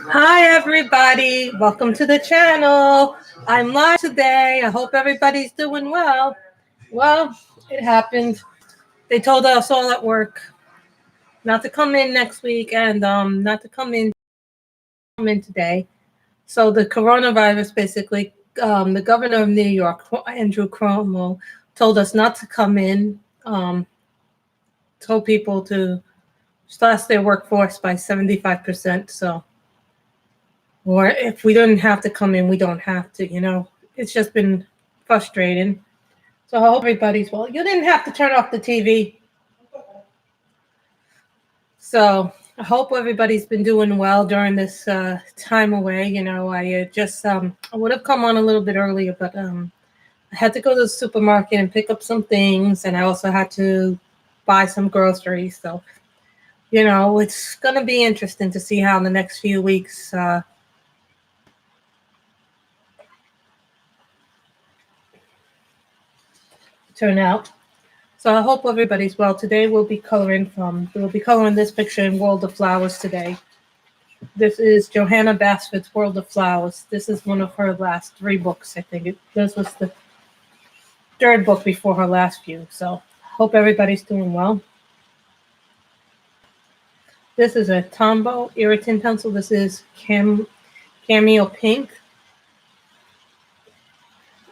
Hi everybody, welcome to the channel. I'm live today. I hope everybody's doing well. Well, it happened. They told us all at work not to come in next week and not to come in today. So the coronavirus basically, the governor of New York, Andrew Cuomo, told us not to come in. Told people to slash their workforce by 75%. So, or if we didn't have to come in, we don't have to, It's just been frustrating. So I hope everybody's well. You didn't have to turn off the TV. So I hope everybody's been doing well during this time away. I just I would have come on a little bit earlier, but I had to go to the supermarket and pick up some things, and I also had to buy some groceries. So, it's going to be interesting to see how in the next few weeks turn out. So I hope everybody's well. Today we'll be coloring this picture in World of Flowers today. This is Johanna Basford's World of Flowers. This is one of her last 3 books, I think. This was the 3rd book before her last few. So hope everybody's doing well. This is a Tombow irritant pencil. This is Cameo Pink.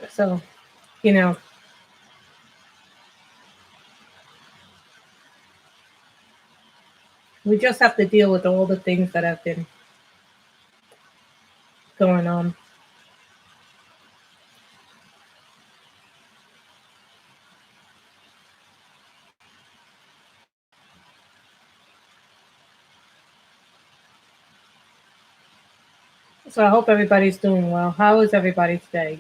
So, we just have to deal with all the things that have been going on. So I hope everybody's doing well. How is everybody today?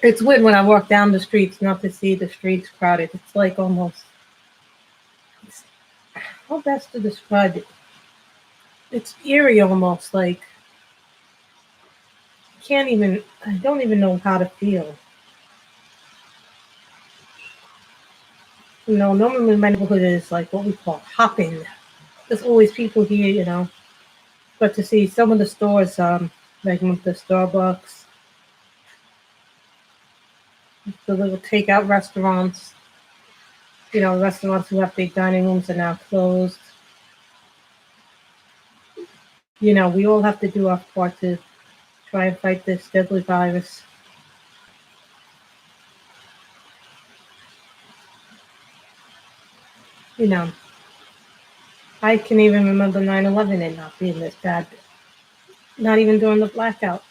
It's weird when I walk down the streets not to see the streets crowded. It's like almost, how best to describe it? It's eerie almost, like I don't even know how to feel. Normally my neighborhood is like what we call hopping. There's always people here, But to see some of the stores, like the Starbucks, the little takeout restaurants, restaurants who have big dining rooms are now closed. We all have to do our part to try and fight this deadly virus. I can even remember 9/11 and not being this bad. Not even during the blackout.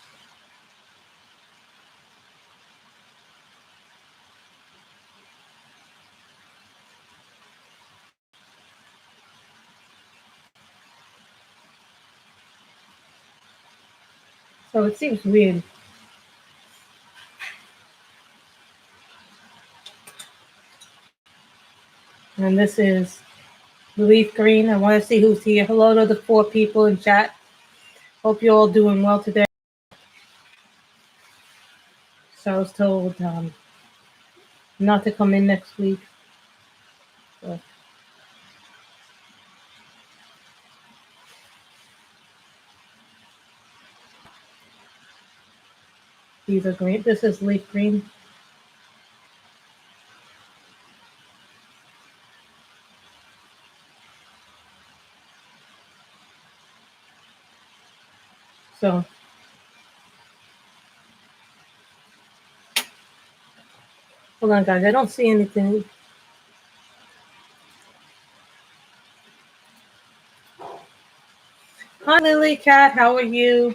So it seems weird. And this is Leaf Green. I want to see who's here. Hello to the 4 people in chat. Hope you're all doing well today. So I was told not to come in next week. So. These are green. This is leaf green. So hold on, guys. I don't see anything. Hi, Lily Cat. How are you?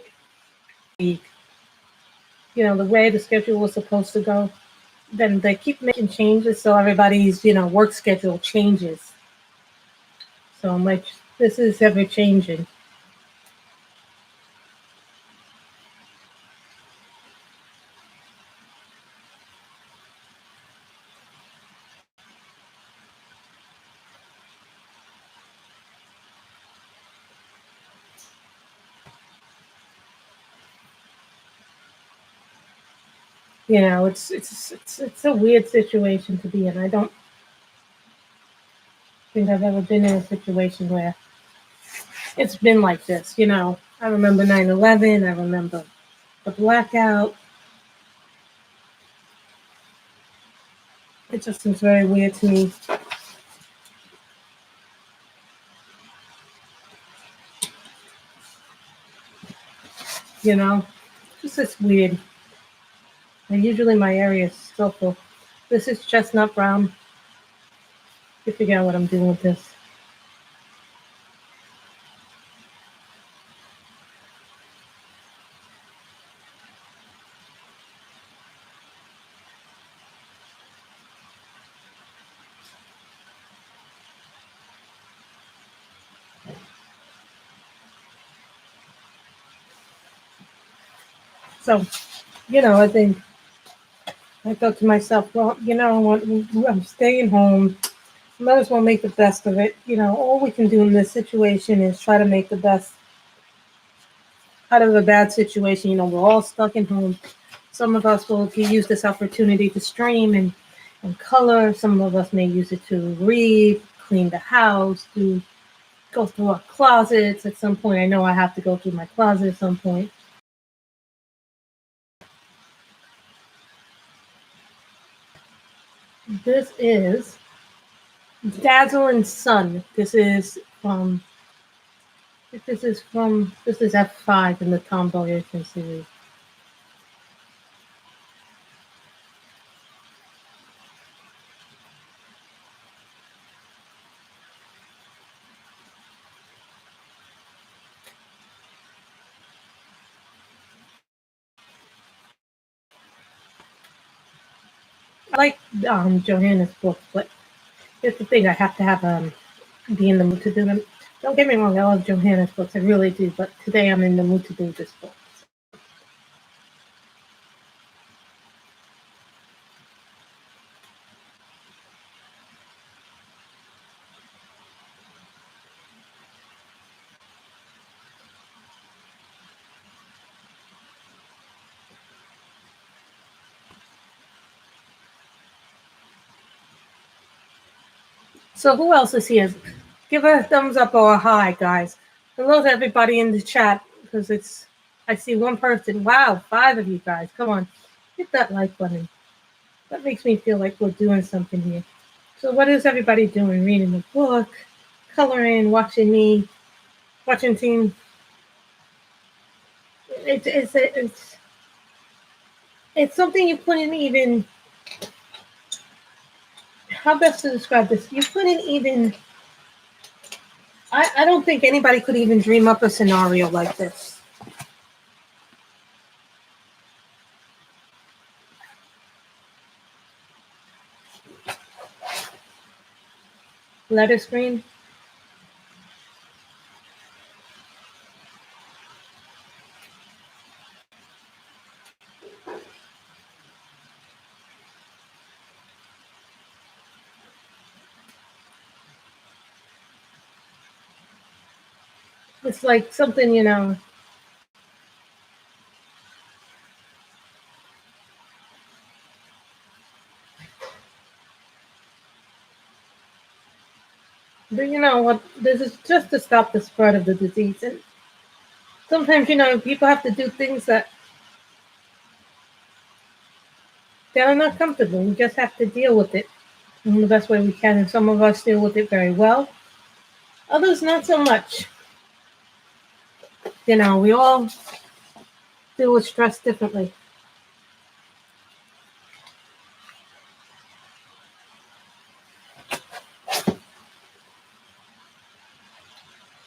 The way the schedule was supposed to go. Then they keep making changes, so everybody's, work schedule changes. So I'm like, this is ever changing. It's a weird situation to be in. I don't think I've ever been in a situation where it's been like this. I remember 9/11. I remember the blackout. It just seems very weird to me. You know, just it's weird. And usually my area is still full. This is chestnut brown. You figure out what I'm doing with this. So, I think I thought to myself, well, I'm staying home. Might as well make the best of it. All we can do in this situation is try to make the best out of a bad situation. We're all stuck in home. Some of us will use this opportunity to stream and color. Some of us may use it to read, clean the house, go through our closets at some point. I know I have to go through my closet at some point. This is Dazzle and Sun. This is F5 in the Tomboy Ocean series. I like Johanna's book, but here's the thing: I have to have be in the mood to do them. Don't get me wrong, I love Johanna's books, I really do. But today I'm in the mood to do this book. So who else is here? Give a thumbs up or a hi, guys. Hello to everybody in the chat because I see one person. Wow, 5 of you guys. Come on, hit that like button. That makes me feel like we're doing something here. So what is everybody doing? Reading the book, coloring, watching team. It's something you couldn't even. How best to describe this? You couldn't even. I don't think anybody could even dream up a scenario like this. Letter screen. It's like something, But you know what? This is just to stop the spread of the disease. And sometimes, people have to do things that they're not comfortable. We just have to deal with it in the best way we can. And some of us deal with it very well. Others not so much. We all deal with stress differently.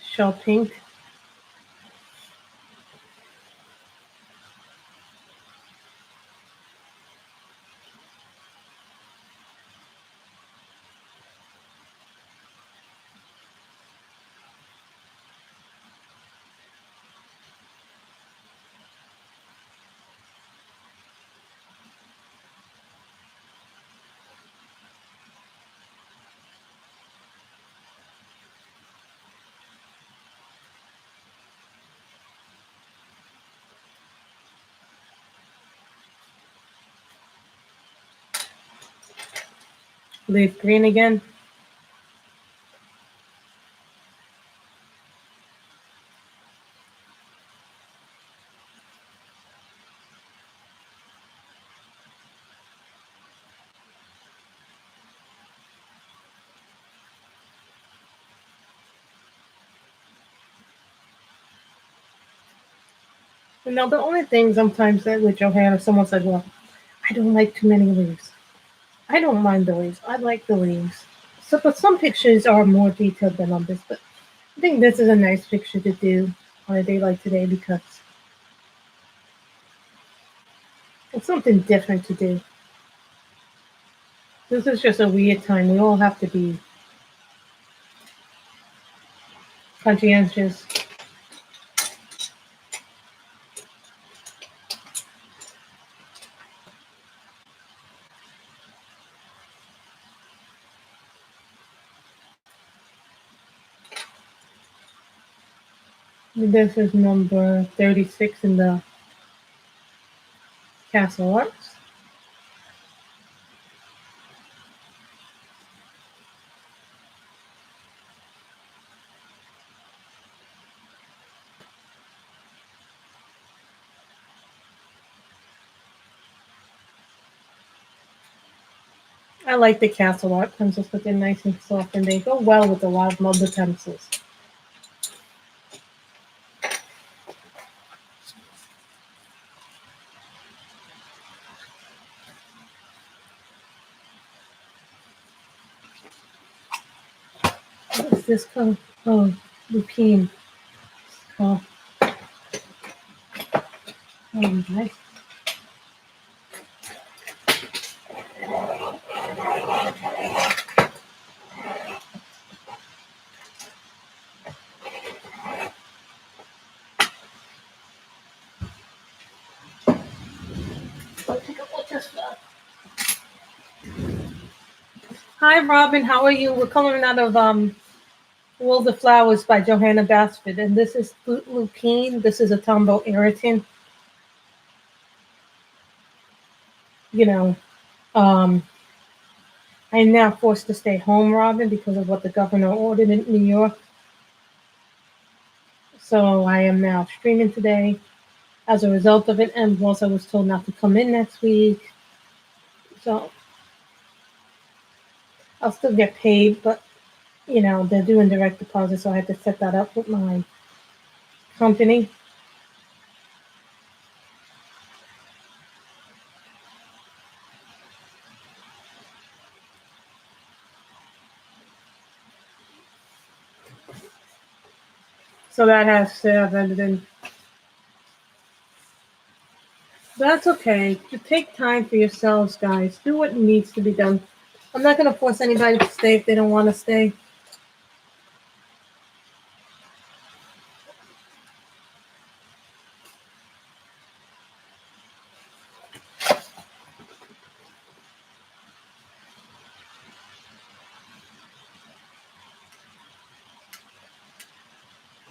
Show pink. Leave green again. You know, the only thing sometimes that with Johanna, someone said, well, I don't like too many leaves. I don't mind the leaves. I like the leaves. So, but some pictures are more detailed than others. But I think this is a nice picture to do on a day like today because it's something different to do. This is just a weird time. We all have to be conscientious. This is number 36 in the Castle Arts. I like the Castle Art pencils because they're nice and soft and they go well with a lot of other pencils. What is this called? Oh, lupine. Oh, nice. Hi, Robin. How are you? We're coloring out of World of Flowers by Johanna Basford, and this is lupine. This is a tombow irritant. You know, um, I'm now forced to stay home, Robin, because of what the governor ordered in New York. So I am now streaming today as a result of it, and once I was told not to come in next week. So I'll still get paid, but you know, they're doing direct deposit, so I had to set that up with my company. So that has to have ended in. That's okay. To take time for yourselves, guys. Do what needs to be done. I'm not going to force anybody to stay if they don't want to stay.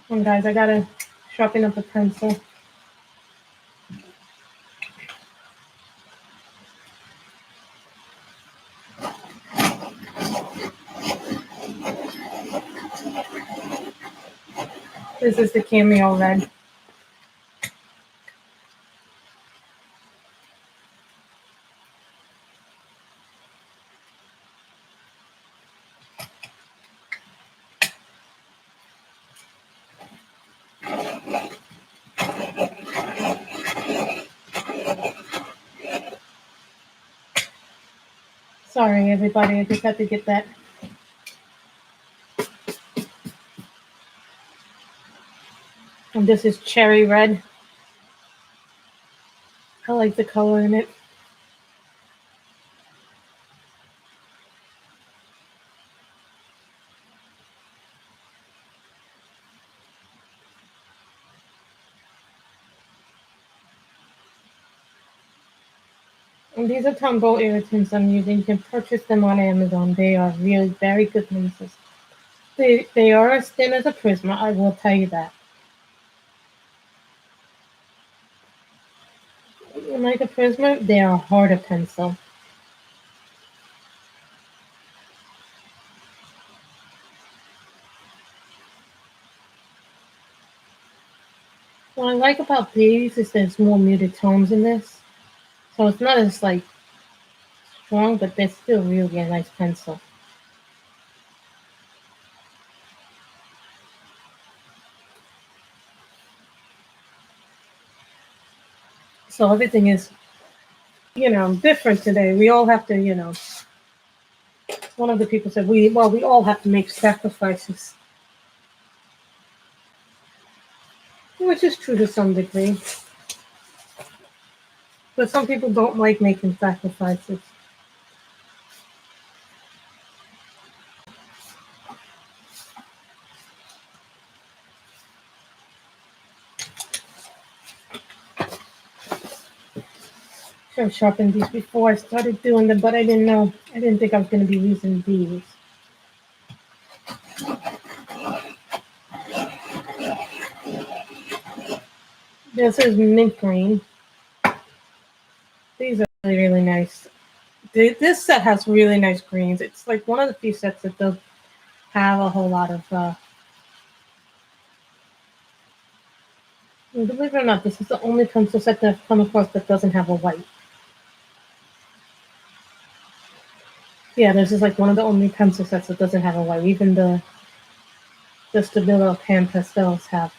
And guys, I got to sharpen up a pencil. This is the cameo red. Sorry, everybody. I just had to get that. And this is cherry red. I like the color in it. And these are tombow irritants I'm using. You can purchase them on Amazon. They are really very good pencils. They are as thin as a Prisma, I will tell you that. Like a Prisma, they are a harder pencil. What I like about these is there's more muted tones in this. So it's not as like strong, but they're still really a nice pencil. So everything is, different today. We all have to, one of the people said, we all have to make sacrifices, which is true to some degree. But some people don't like making sacrifices. Should have sharpened these before I started doing them, but I didn't know. I didn't think I was going to be using these. This is mint green. These are really, really nice. This set has really nice greens. It's like one of the few sets that does have a whole lot of. Believe it or not, this is the only pencil set that I've come across that doesn't have a white. Yeah, this is like one of the only pencil sets that doesn't have a white. Even the Stabilo Pan Pastels have.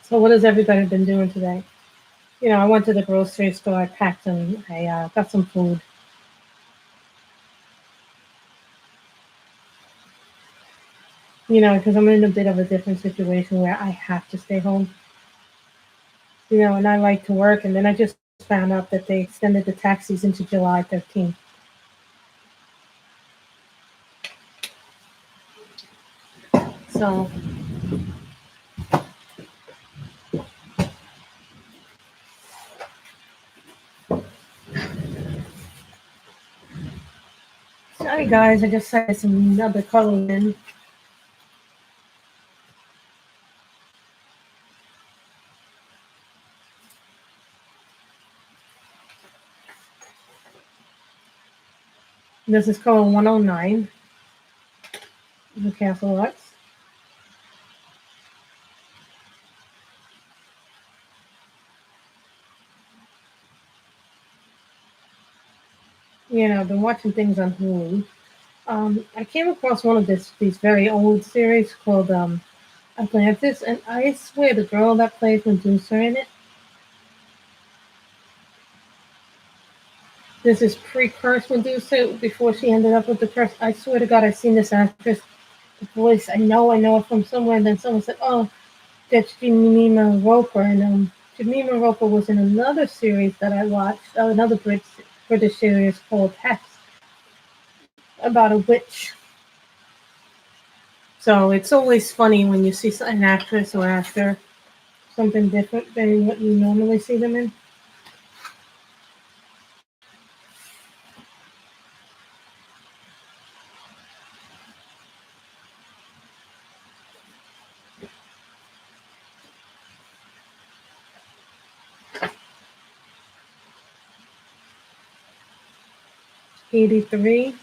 So what has everybody been doing today? I went to the grocery store. I packed some. I got some food. Because I'm in a bit of a different situation where I have to stay home. And I like to work, and then I just found out that they extended the tax season to July 13th. So, sorry guys, I just said some other color in. This is color 109, the Castle Arts. I've been watching things on Hulu. I came across one of these very old series called Atlantis, and I swear the girl that plays Medusa in it, this is pre-curse Medusa before she ended up with the curse. I swear to God, I've seen this actress, the voice. I know it from somewhere. And then someone said, "Oh, that's Jemima Roper," and Jemima Roper was in another series that I watched, another British series called Hex, about a witch. So it's always funny when you see an actress or actor something different than what you normally see them in. '83.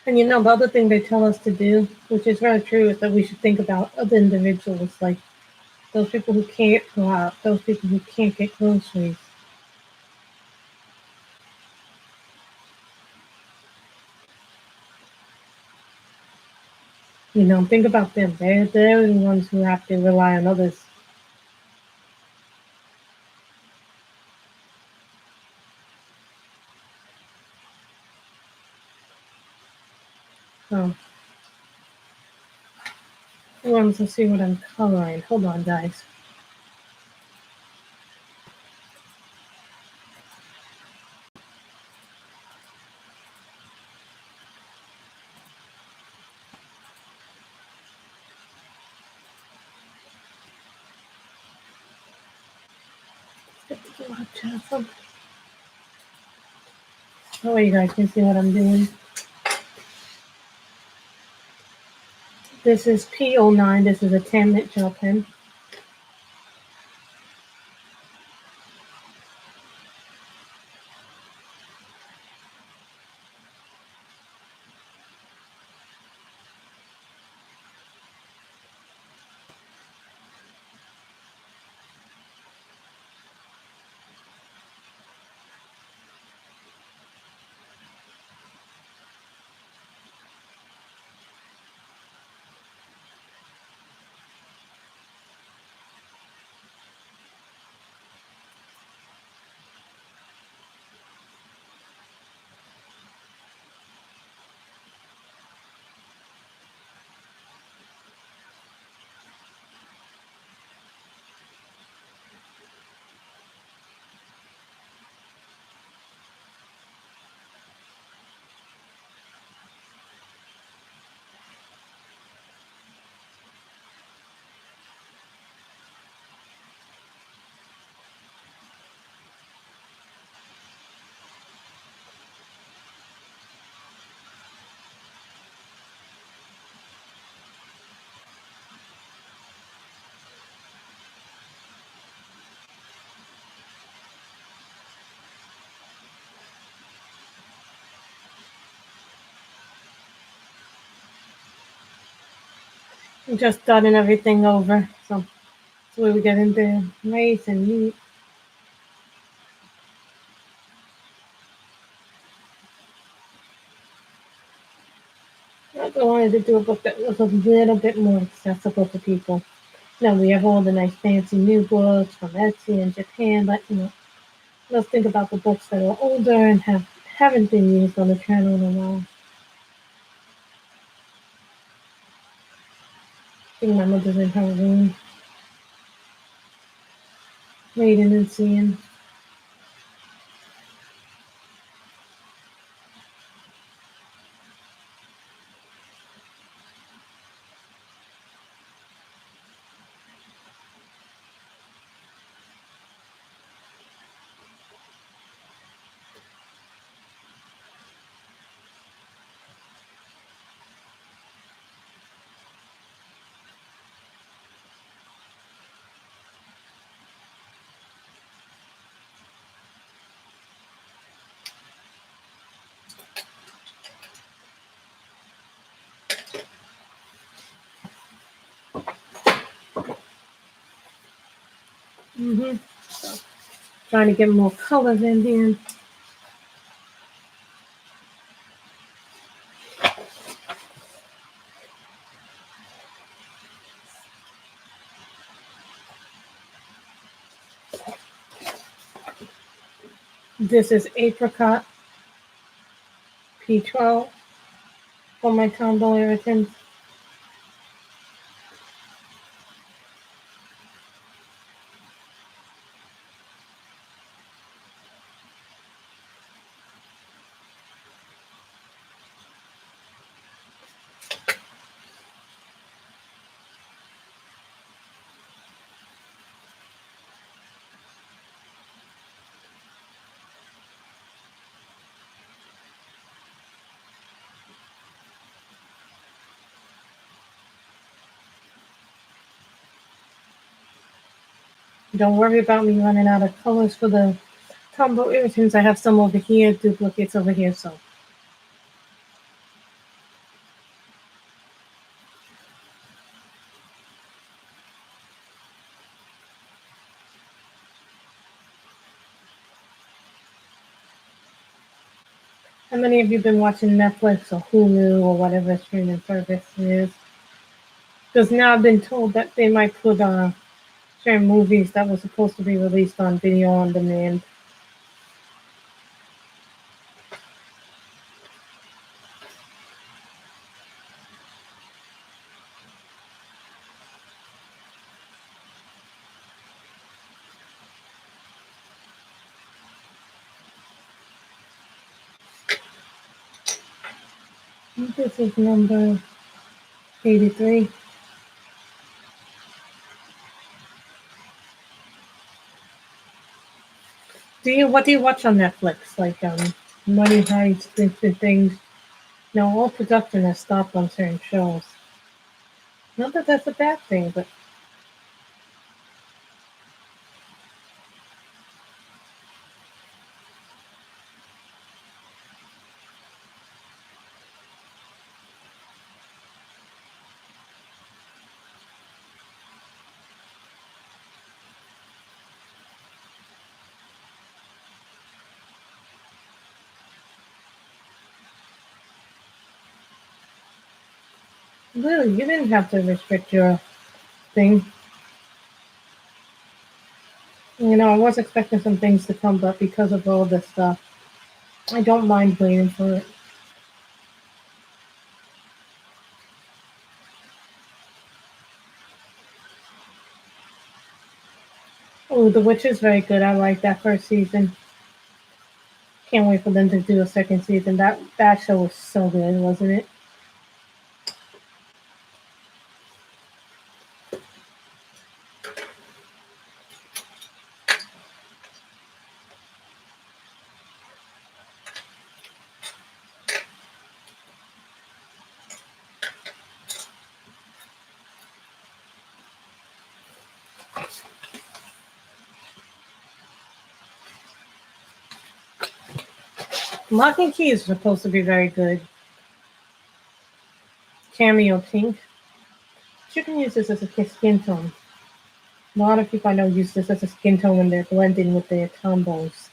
And the other thing they tell us to do, which is very true, is that we should think about other individuals, like those people who can't go out, those people who can't get groceries. Think about them. They're the ones who have to rely on others. So, who wants to see what I'm coloring? Hold on, guys. That way you guys can see what I'm doing. This is P09. This is a 10-minute gel pen. I'm just dotting everything over. So that's where we get into nice and neat. I wanted to do a book that was a little bit more accessible to people. You know, we have all the nice fancy new books from Etsy and Japan, but let's think about the books that are older and haven't been used on the channel in a while. I think my mother's in her room, reading and seeing. So, trying to get more colors in here. This is Apricot P12 for my combo irritants. Don't worry about me running out of colors for the combo irritants. I have some over here, duplicates over here, so. How many of you been watching Netflix or Hulu or whatever streaming service it is? Because now I've been told that they might put certain movies that were supposed to be released on video on demand. This is number 83. What do you watch on Netflix? Like Money heists, different things. Now all production has stopped on certain shows. Not that that's a bad thing, but really, you didn't have to restrict your thing. I was expecting some things to come, but because of all this stuff, I don't mind waiting for it. Oh, The Witch is very good. I like that first season. Can't wait for them to do a second season. That show was so good, wasn't it? Lock and Key is supposed to be very good. Cameo pink. You can use this as a skin tone. A lot of people I know use this as a skin tone when they're blending with their combos.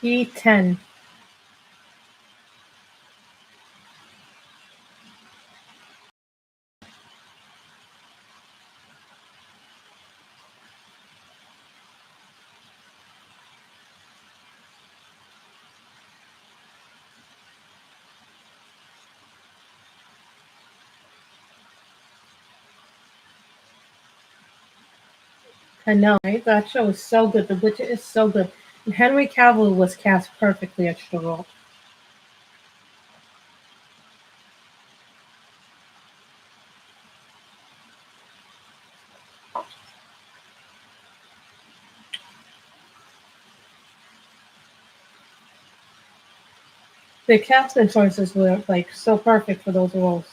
P10. I know, right? That show is so good. The Witcher is so good. And Henry Cavill was cast perfectly as Geralt. The casting choices were like so perfect for those roles.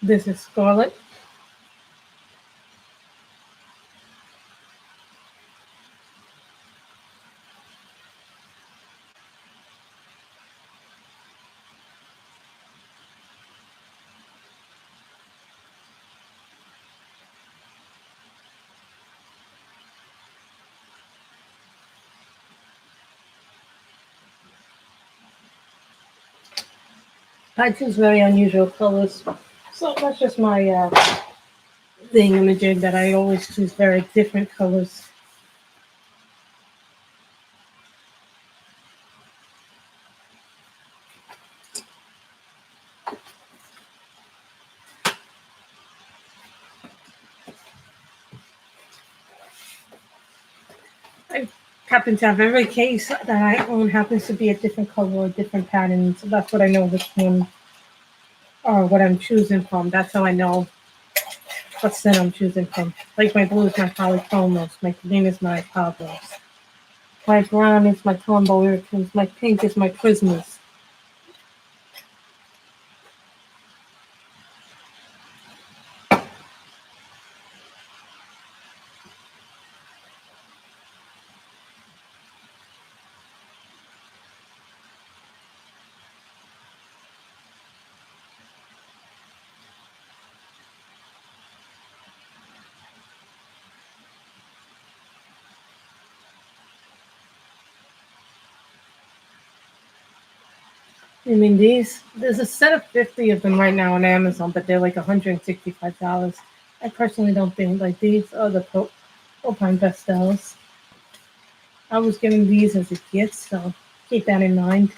This is Scarlet. I choose very unusual colors. So that's just my thing imaging that I always choose very different colors. happen to have every case that I own happens to be a different color or different pattern. So that's what I know which one or what I'm choosing from. That's how I know what scent I'm choosing from. Like my blue is my polychromos, my green is my pablos, my brown is my combo irritants, my pink is my prismas. I mean, there's a set of 50 of them right now on Amazon, but they're like $165. I personally don't think like these are the Alpine Pastels. I was given these as a gift, so keep that in mind.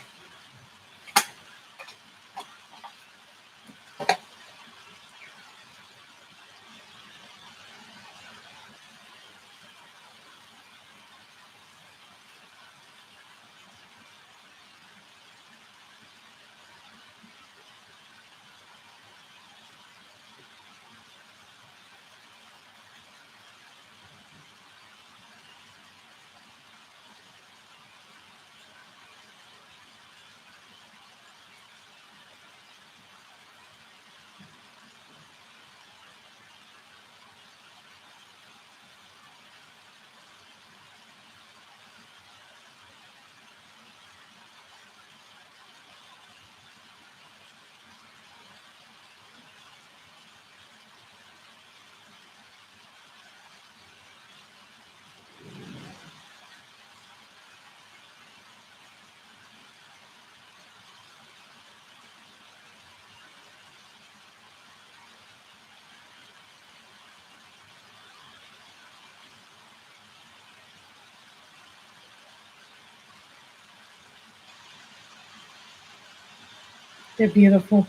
They're beautiful.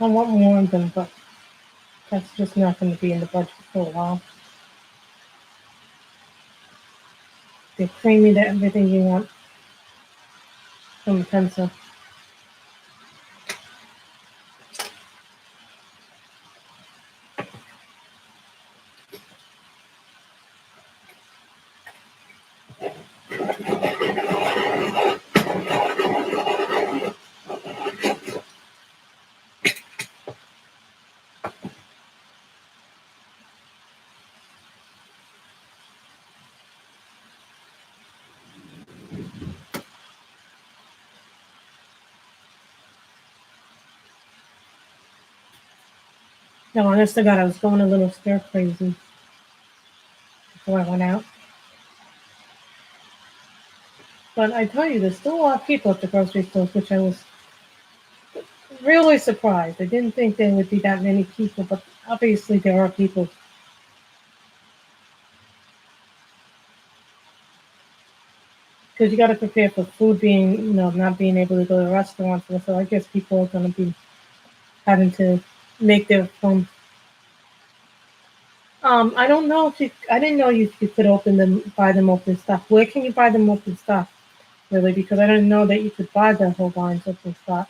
I want more of them, but that's just not going to be in the budget for a while. They're creamy to everything you want from a pencil. No, honest to God, I was going a little stir crazy before I went out. But I tell you, there's still a lot of people at the grocery stores, which I was really surprised. I didn't think there would be that many people, but obviously there are people. Because you got to prepare for food being, not being able to go to restaurants. So I guess people are going to be having to make their phone. I don't know if I didn't know you could open them, buy them open stock. Where can you buy them open stock? Really, because I didn't know that you could buy the whole lines open stock.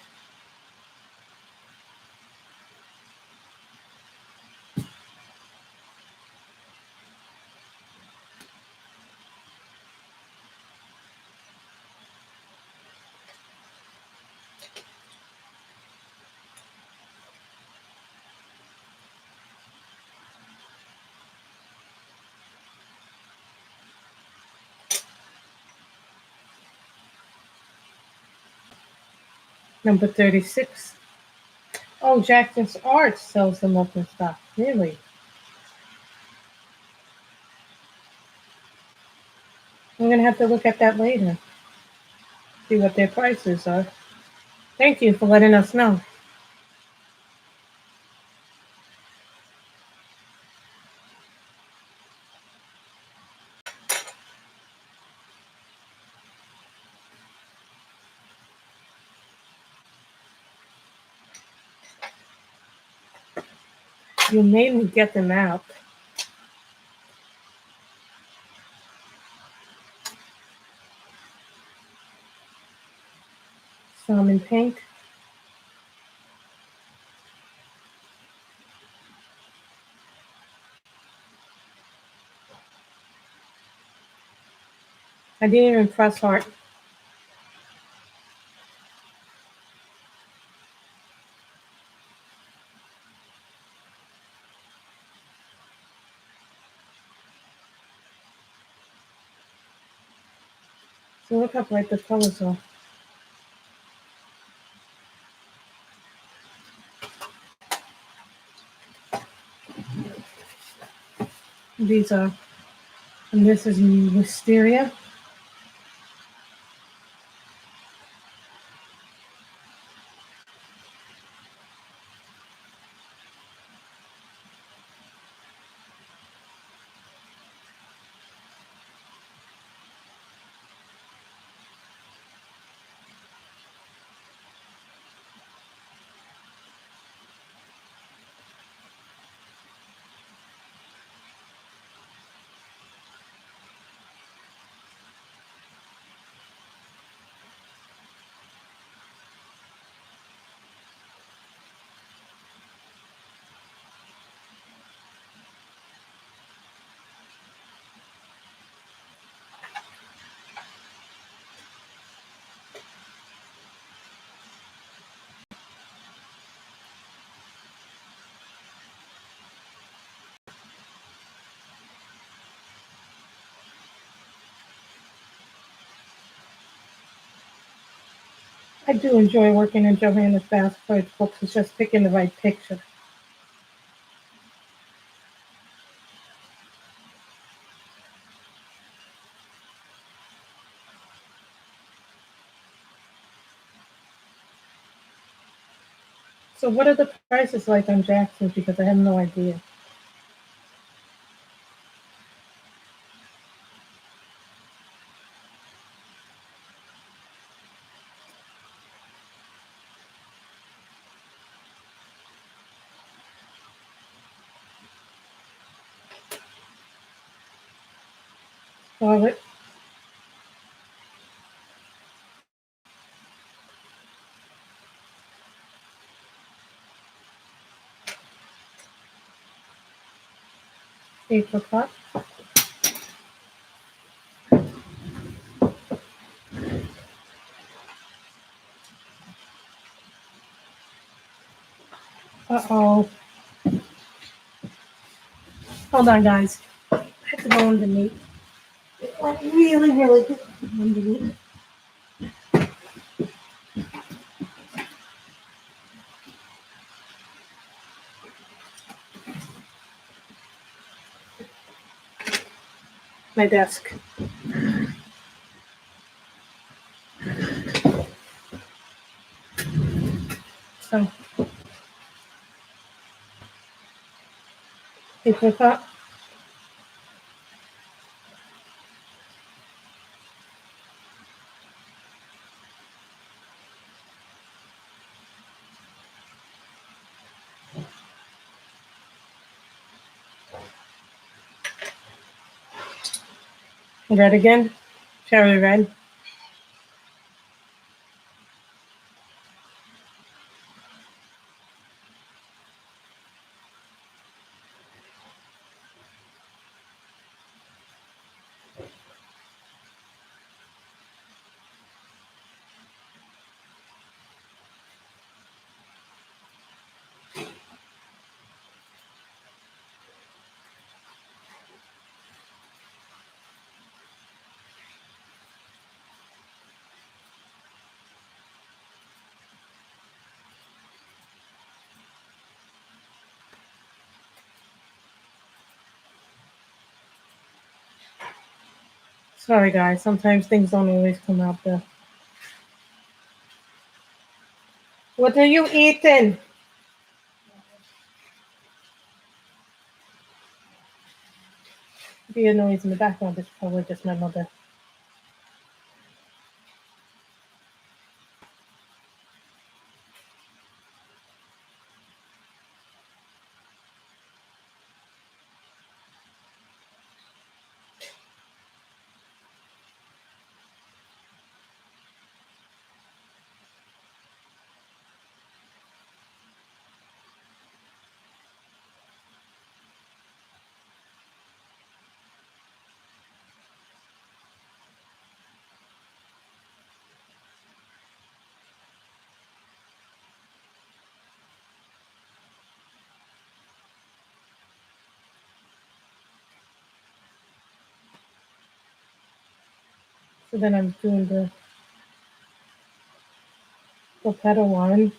Number 36. Oh, Jackson's Art sells them open stock. Really? I'm gonna have to look at that later. See what their prices are. Thank you for letting us know. You made me get them out. some in pink. I didn't even press heart. So look how bright the colors are. These are, and this is wisteria. I do enjoy working in Johanna's Basford books. It's just picking the right picture. So what are the prices like on Jackson's? Because I have no idea. Scarlet. Apricot. Uh-oh. Hold on, guys. I have to go underneath. It went really, really good underneath. My desk. So, apricot. Red again. Cherry red. Sorry, guys. Sometimes things don't always come out there. What are you eating? Be a noise in the background. It's probably just my mother. So then I'm doing the pedal one.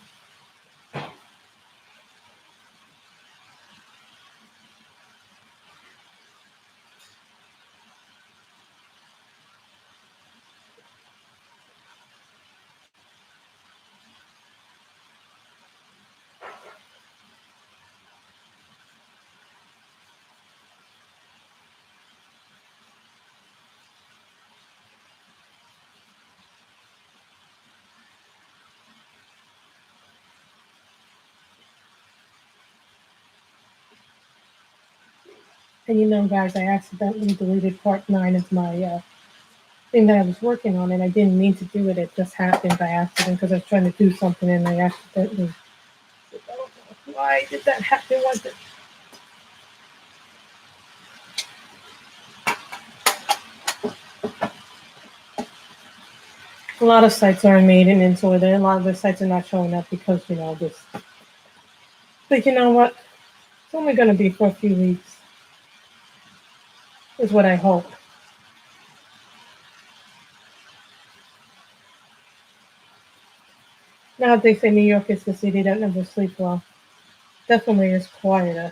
And you know, guys, I accidentally deleted part 9 of my thing that I was working on, and I didn't mean to do it. It just happened by accident because I was trying to do something and I accidentally. I don't know why did that happen? Was it? A lot of sites are maintenance, or a lot of the sites are not showing up because this. But you know what? It's only going to be for a few weeks, is what I hope. Now they say New York is the city that never sleeps well. Definitely is quieter.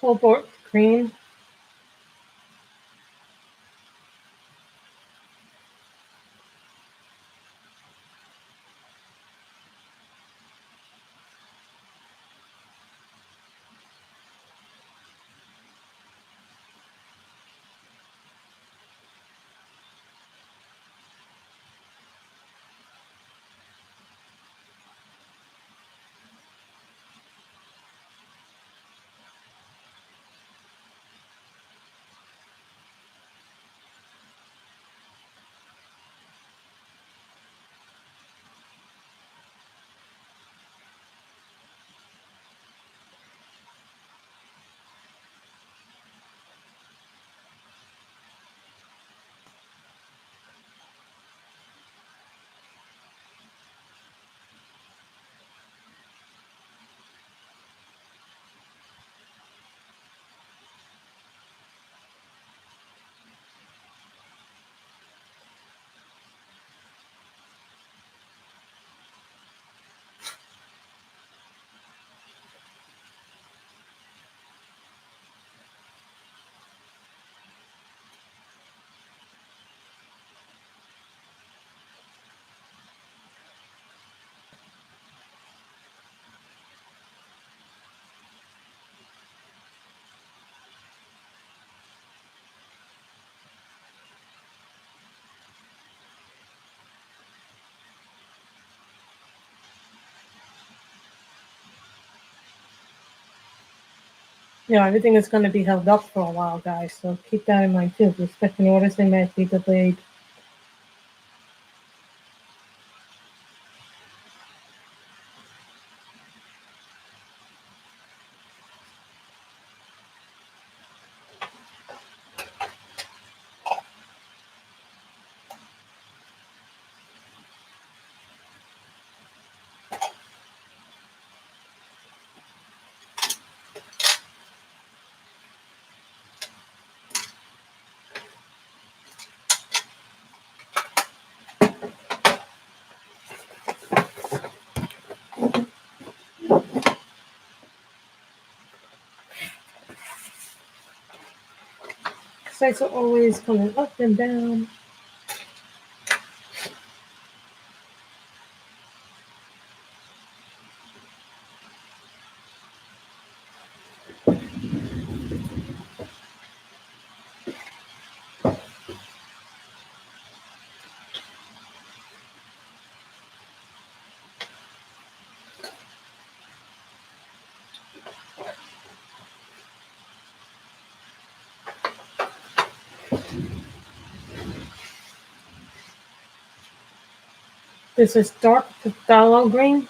Cobalt green. Everything is going to be held up for a while, guys. So keep that in mind too. If you're expecting orders, they might be delayed. Sites are always coming up and down. This is dark phthalo green.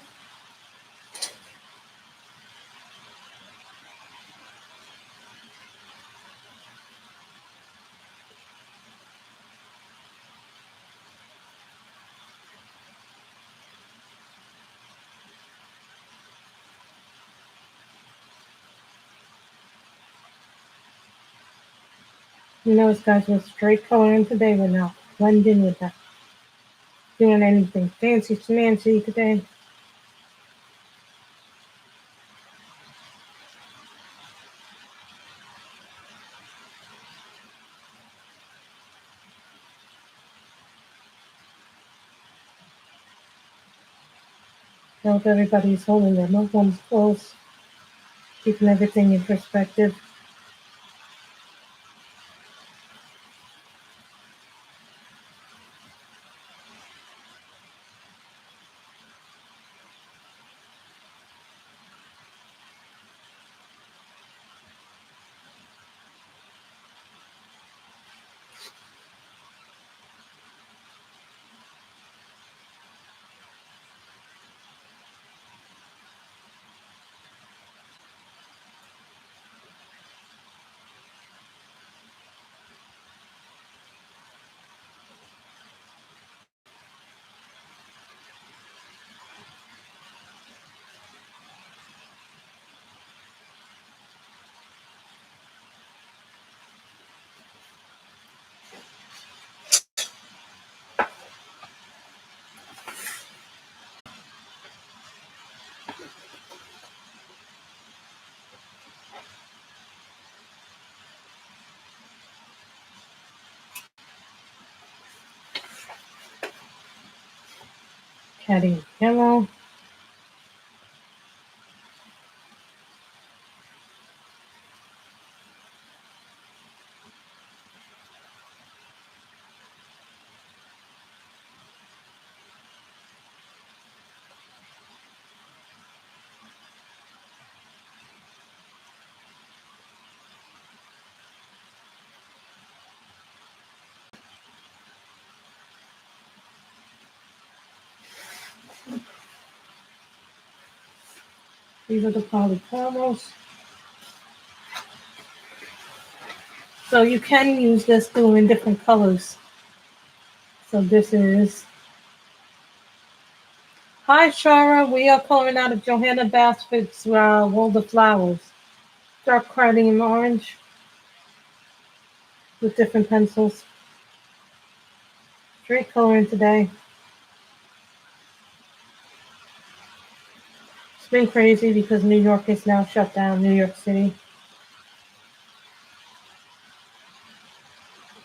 You notice, guys, with straight coloring today, we're not blending with that, doing anything fancy schmancy today. I hope everybody's holding their loved ones close, keeping everything in perspective. Caddy yellow. These are the polychromos. So you can use this glue in different colors. So this is, hi Shara, we are coloring out of Johanna Basford's World of Flowers. Dark cream orange with different pencils. Straight coloring today. It's been crazy because New York is now shut down, New York City.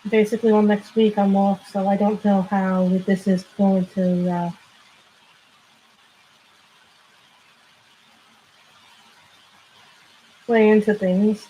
Basically, well, next week I'm off, so I don't know how this is going to play into things.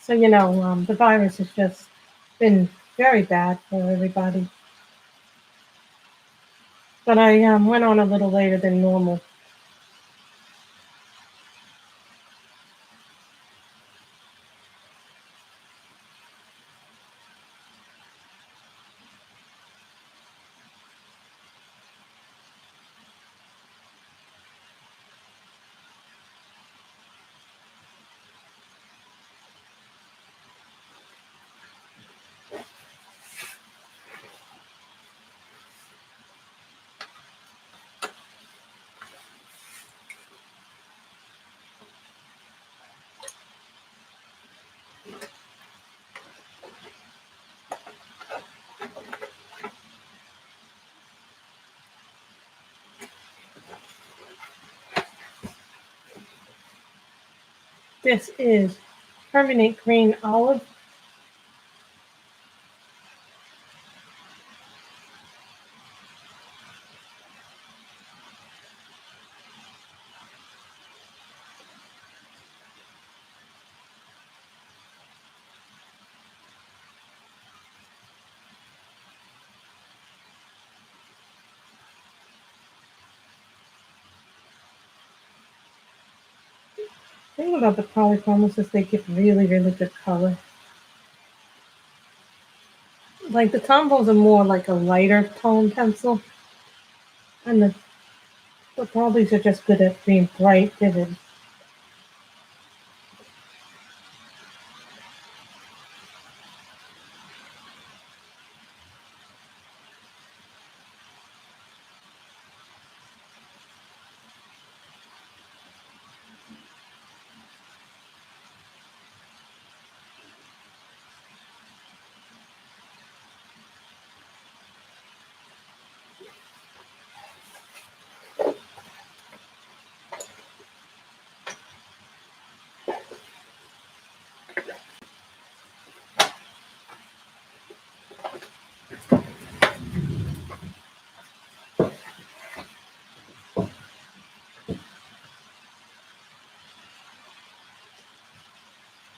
So, the virus has just been very bad for everybody. But I went on a little later than normal. This is permanent green olive. thing about the polychromos is they give really, really good color. Like the Tombows are more like a lighter tone pencil, and the Polys are just good at being bright, vivid.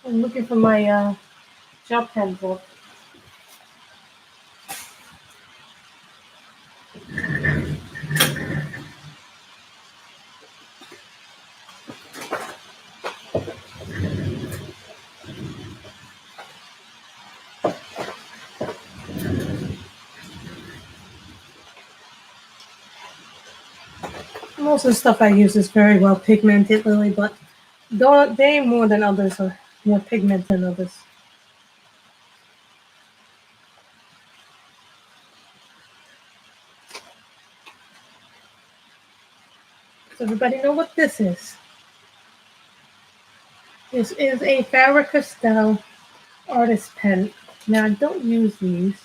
I'm looking for my gel pen book. Most of the stuff I use is very well pigmented, Lily, but they more than others are more pigmented than others. Does everybody know what this is? This is a Faber-Castell artist pen. Now, I don't use these.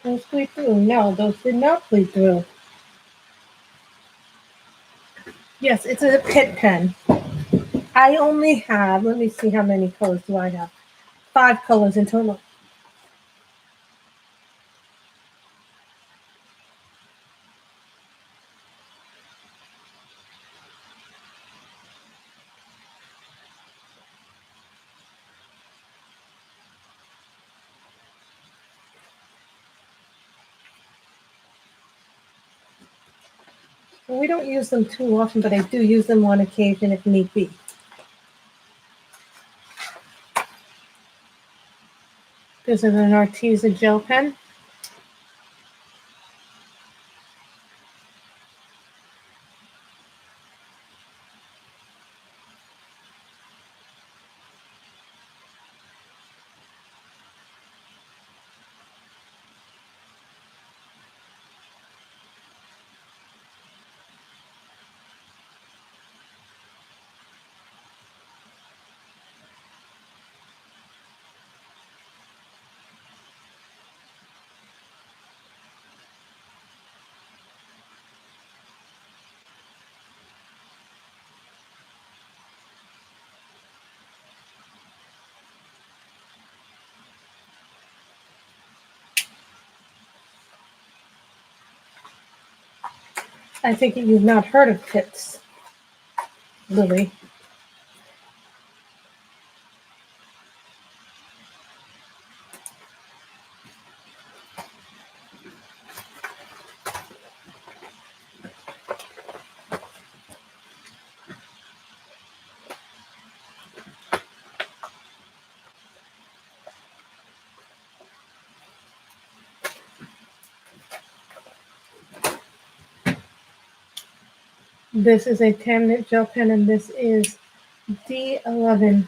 Those bleed through. No, those did not bleed through. Yes, it's a Pitt pen. I only have, let me see how many colors do I have. 5 colors in total. Well, we don't use them too often, but I do use them on occasion if need be. This is an Arteza gel pen. I think you've not heard of Pitt's, Lily. This is a 10-minute gel pen, and this is D11.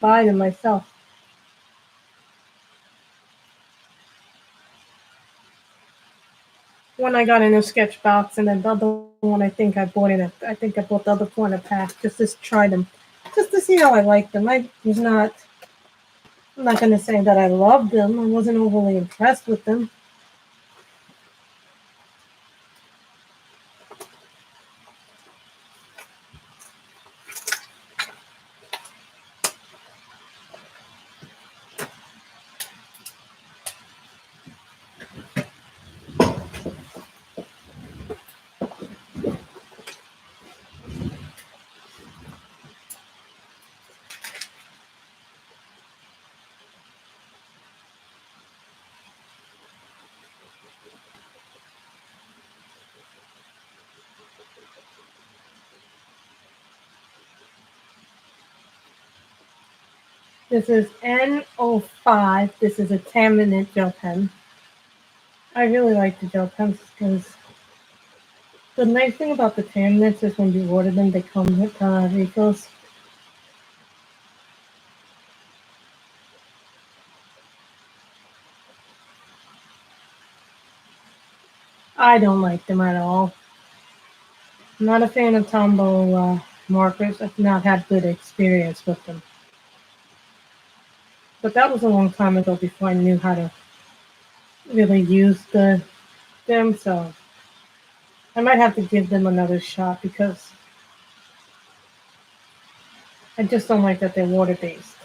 buy them myself. One I got in a sketch box, and then the other one I think I bought the other four in a pack just to try them, just to see how I like them. I'm not gonna say that I loved them. I wasn't overly impressed with them. This is N05. This is a 10-minute gel pen. I really like the gel pens because the nice thing about the 10 minutes is when you order them, they come with refills. I don't like them at all. I'm not a fan of Tombow markers. I've not had good experience with them. But that was a long time ago before I knew how to really use them, so I might have to give them another shot because I just don't like that they're water based.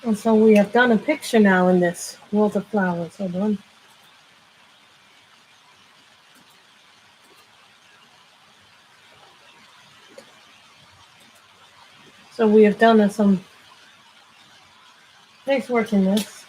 And so we have done a picture now in this World of Flowers. Hold on. So we have done some nice work in this.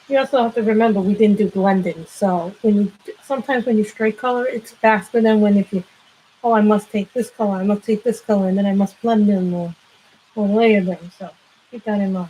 You also have to remember we didn't do blending. So sometimes when you straight color, it's faster than when if you I must take this color, I must take this color, and then I must blend them or layer them. So keep that in mind.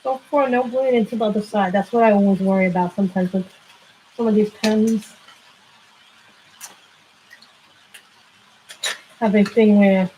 So far, no blend into the other side. That's what I always worry about sometimes with some of these pens. Have a thing where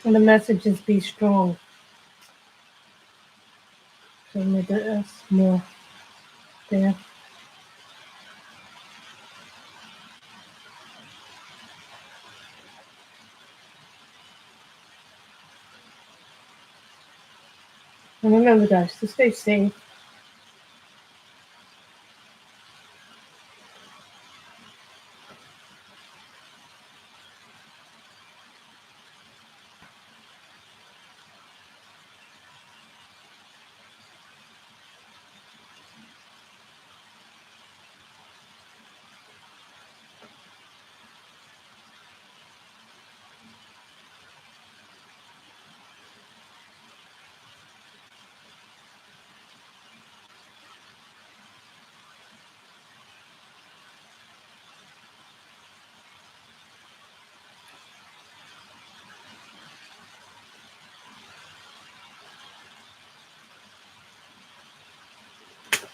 And the message is be strong. So make the S more there. And remember, guys, to stay safe.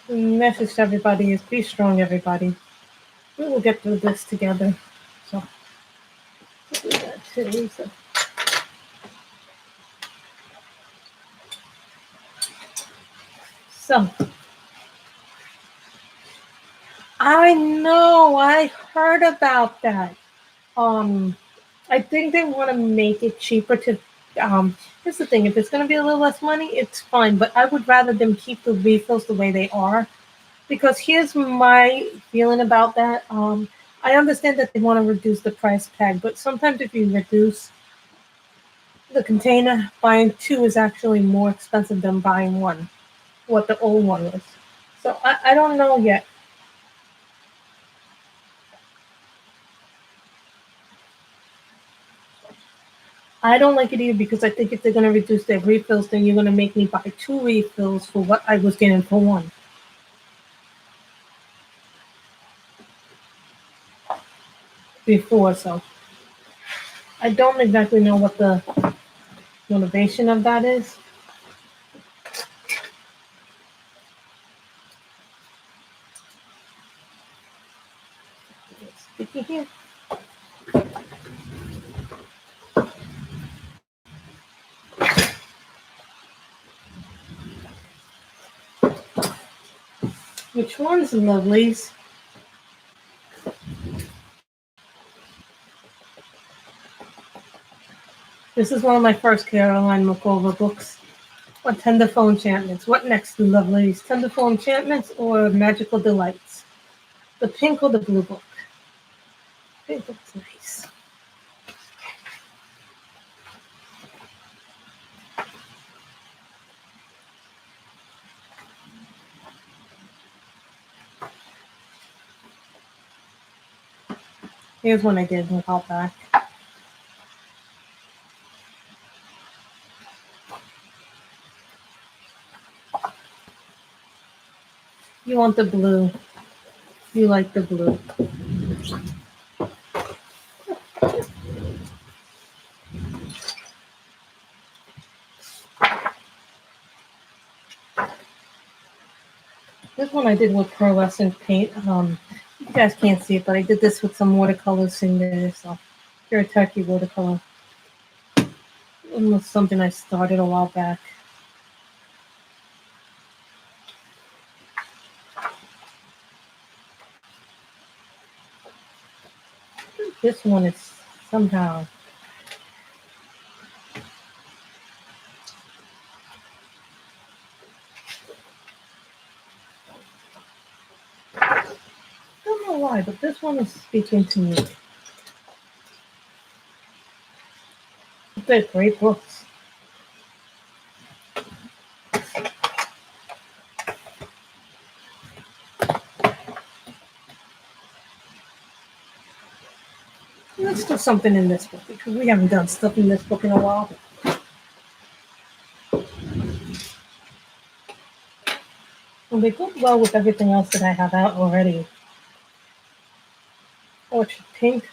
The message to everybody is be strong, everybody. We will get through this together. So, we'll do that too. So, I know, I heard about that. I think they want to make it cheaper to. Here's the thing: if it's going to be a little less money, it's fine. But I would rather them keep the refills the way they are, because here's my feeling about that. I understand that they want to reduce the price tag, but sometimes if you reduce the container, buying two is actually more expensive than buying one. What the old one was. So I don't know yet. I don't like it either because I think if they're going to reduce their refills, then you're going to make me buy two refills for what I was getting for one before. So I don't exactly know what the motivation of that is. Sticky here. Which one's lovelies? This is one of my first Caroline McCullough books. What Tenderful Enchantments? What next, lovelies? Tenderful Enchantments or Magical Delights? The pink or the blue book? Pink looks nice. Here's one I did a while back. You want the blue. You like the blue. This one I did with pearlescent paint. You guys can't see it, but I did this with some watercolors in there. So, pure turkey watercolor. It was something I started a while back. This one is somehow. I don't know why, but this one is speaking to me. They're great books. Let's do something in this book because we haven't done stuff in this book in a while. And they go well with everything else that I have out already. Orchard Pink.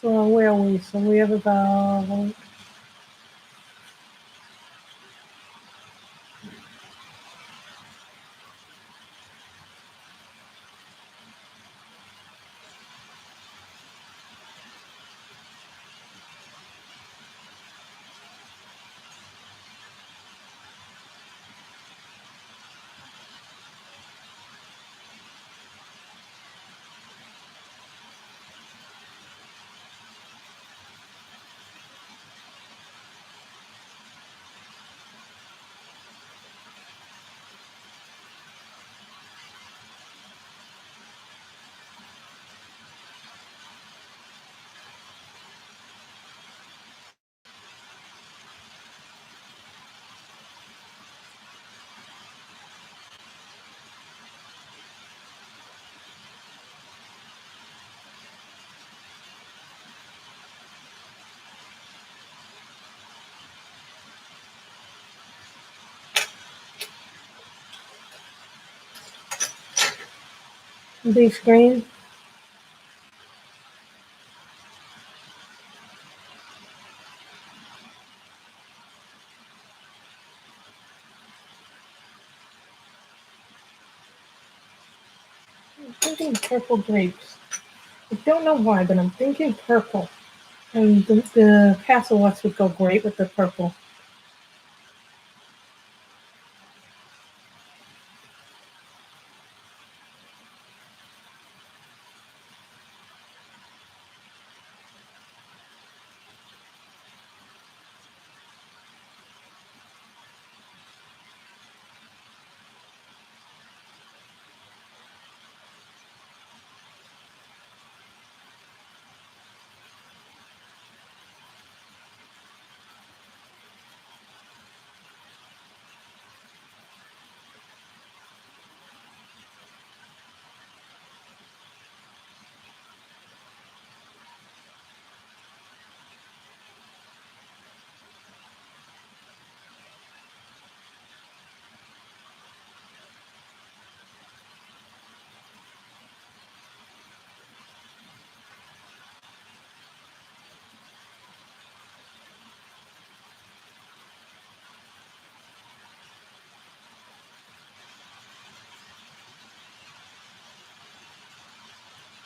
Well, where are we? So we have about the screen. I'm thinking purple grapes. I don't know why, but I'm thinking purple. And the castle watch would go great with the purple.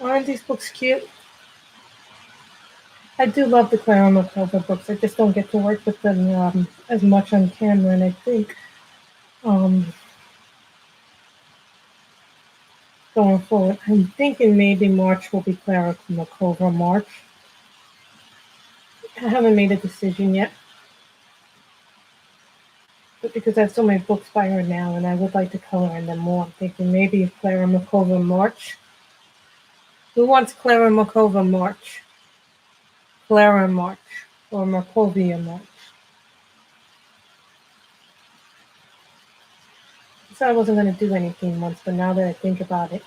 Aren't these books cute? I do love the Clara McCullough books. I just don't get to work with them as much on camera, and I think um, going forward, I'm thinking maybe March will be Clara McCullough March. I haven't made a decision yet, but because I have so many books by her now, and I would like to color in them more, I'm thinking maybe Clara McCullough March. Who wants Clara McCullough March? Clara March or Markovia March? So I wasn't going to do anything once, but now that I think about it,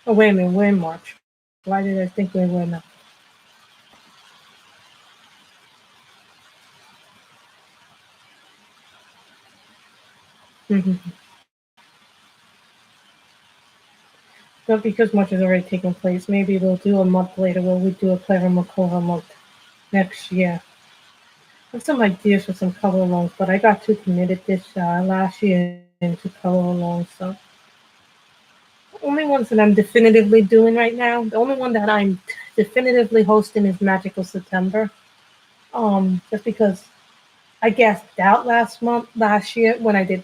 oh wait a minute, we're in March. Why did I think we were not? But because much has already taken place, maybe we'll do a month later where we do a Clara McCullough month next year. I have some ideas for some color alongs, but I got too committed this last year into color alongs. So the only ones that I'm definitively doing right now, the only one that I'm definitively hosting is Magical September. Just because I guessed out last year when I did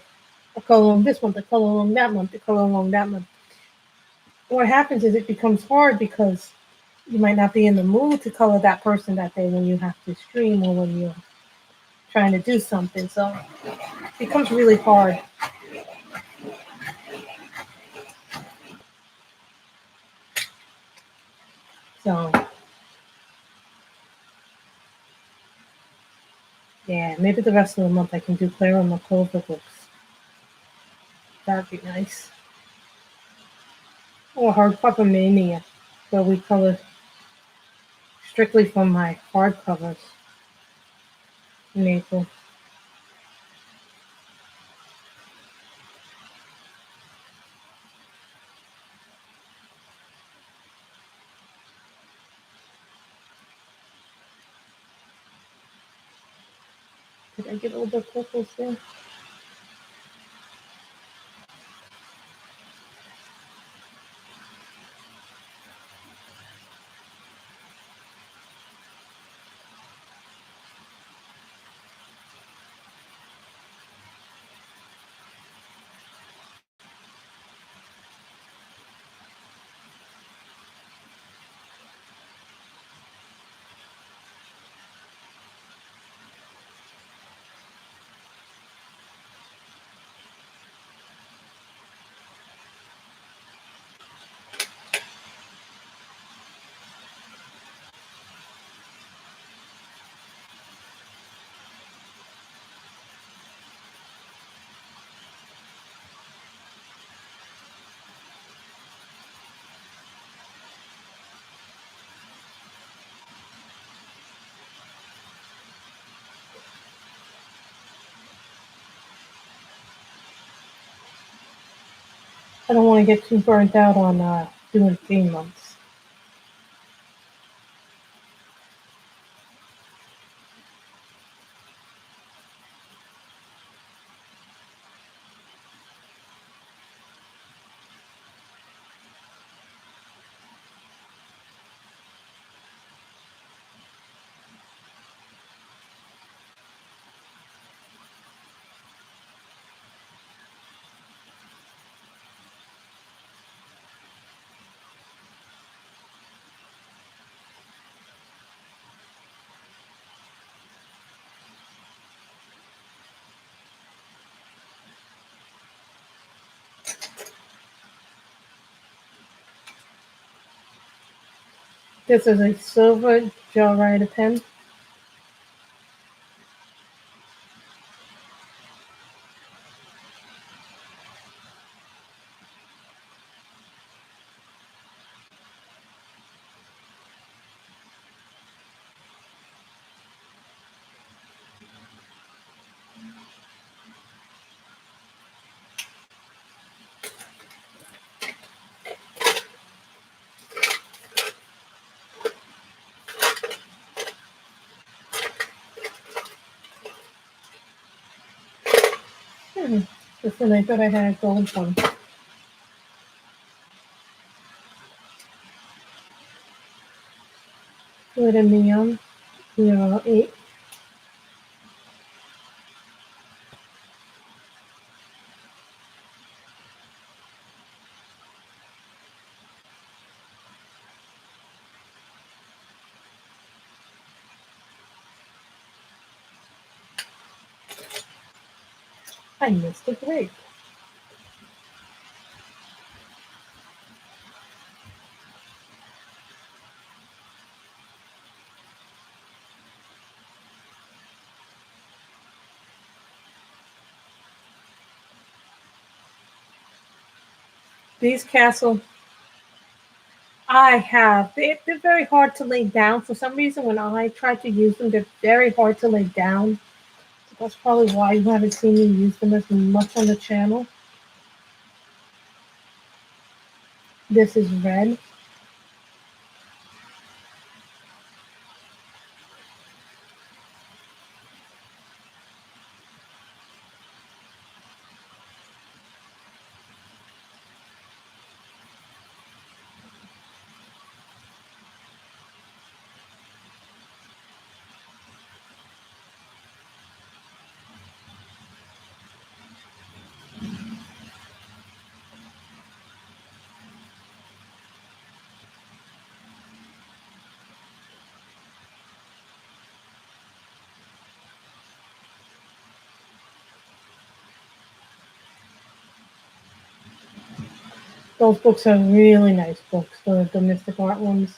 a color along this month, a color along that month, a color along that month. What happens is it becomes hard because you might not be in the mood to color that person that day when you have to stream or when you're trying to do something. So it becomes really hard. So yeah, maybe the rest of the month I can do Clara McCullough books. That'd be nice. Or Hardcover Mania, where we color strictly from my hardcovers in April. Did I get all the purples there? I don't want to get too burnt out on doing 3 months. This is a silver gel writer pen. This one I thought I had a gold one. Glitter neon 08. I missed a grape. These castle, I have. They're very hard to lay down. For some reason, when I try to use them, they're very hard to lay down. So that's probably why you haven't seen me use them as much on the channel. This is red. Those books are really nice books, the Mystic Art ones.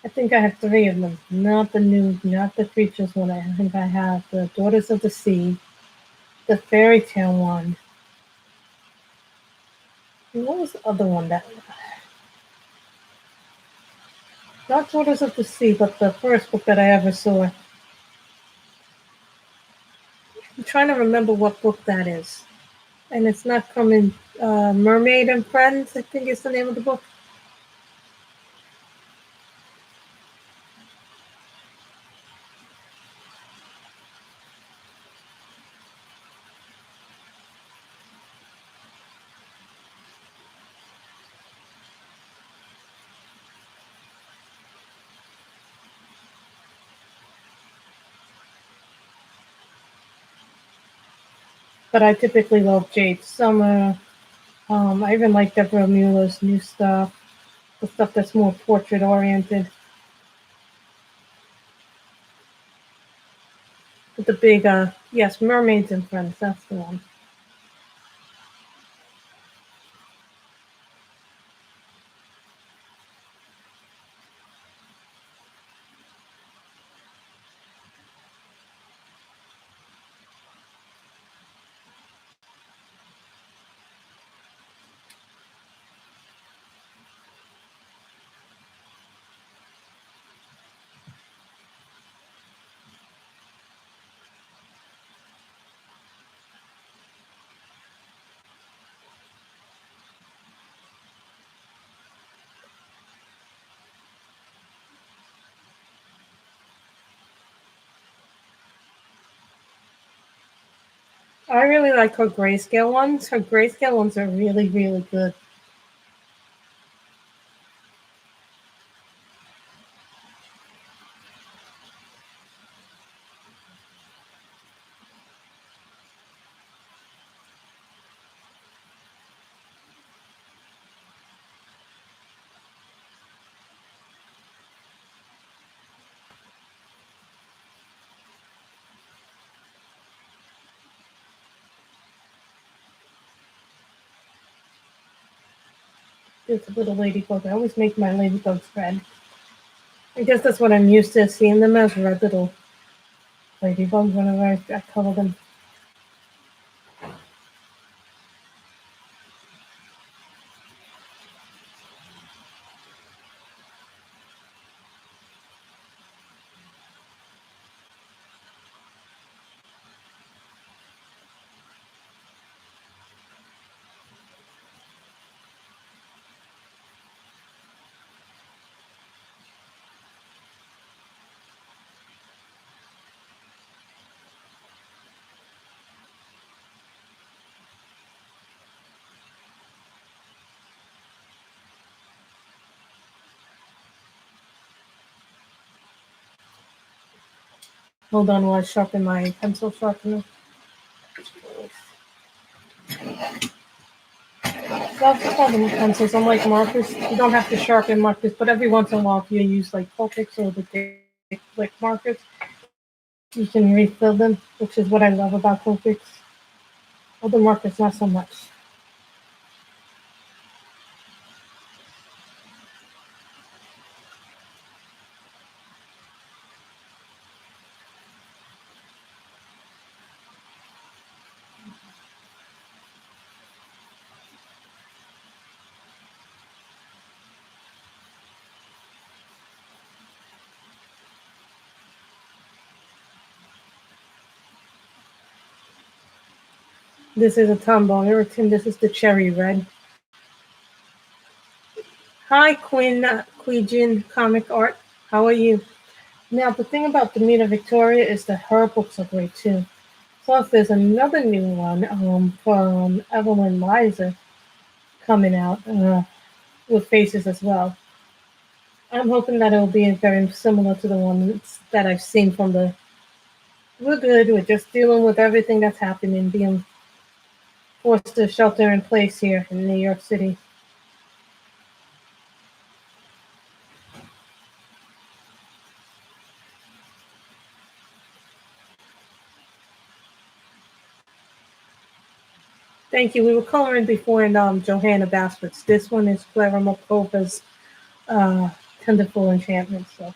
I think I have 3 of them. Not the new, not the creatures one. I think I have the Daughters of the Sea, the fairy tale one. And what was the other one that? Not Daughters of the Sea, but the first book that I ever saw. I'm trying to remember what book that is. And it's not coming. Mermaid and Friends, I think is the name of the book. but I typically love Jade Summer. I even like Deborah Mueller's new stuff, the stuff that's more portrait oriented, with the big, yes, Mermaids and Friends, that's the one. I really like her grayscale ones. Her grayscale ones are really, really good. It's a little ladybug. I always make my ladybugs red. I guess that's what I'm used to, seeing them as red little ladybugs whenever I color them. Hold on while I sharpen my pencil sharpener. So I've call them pencils, unlike markers. You don't have to sharpen markers, but every once in a while, if you use like Copics or the thick markers, you can refill them, which is what I love about Copics. Other markers, not so much. This is a Tombow Irritant. This is the Cherry Red. Hi, Quijin Comic Art. How are you? Now, the thing about Demeter Victoria is that her books are great too. Plus, there's another new one from Evelyn Liza coming out with faces as well. I'm hoping that it'll be very similar to the ones that I've seen from the. We're good. We're just dealing with everything that's happening, being forced to shelter in place here in New York City. Thank you. We were coloring before in Johanna Basford's. This one is Clara Mokova's uh, Tenderful Enchantment. So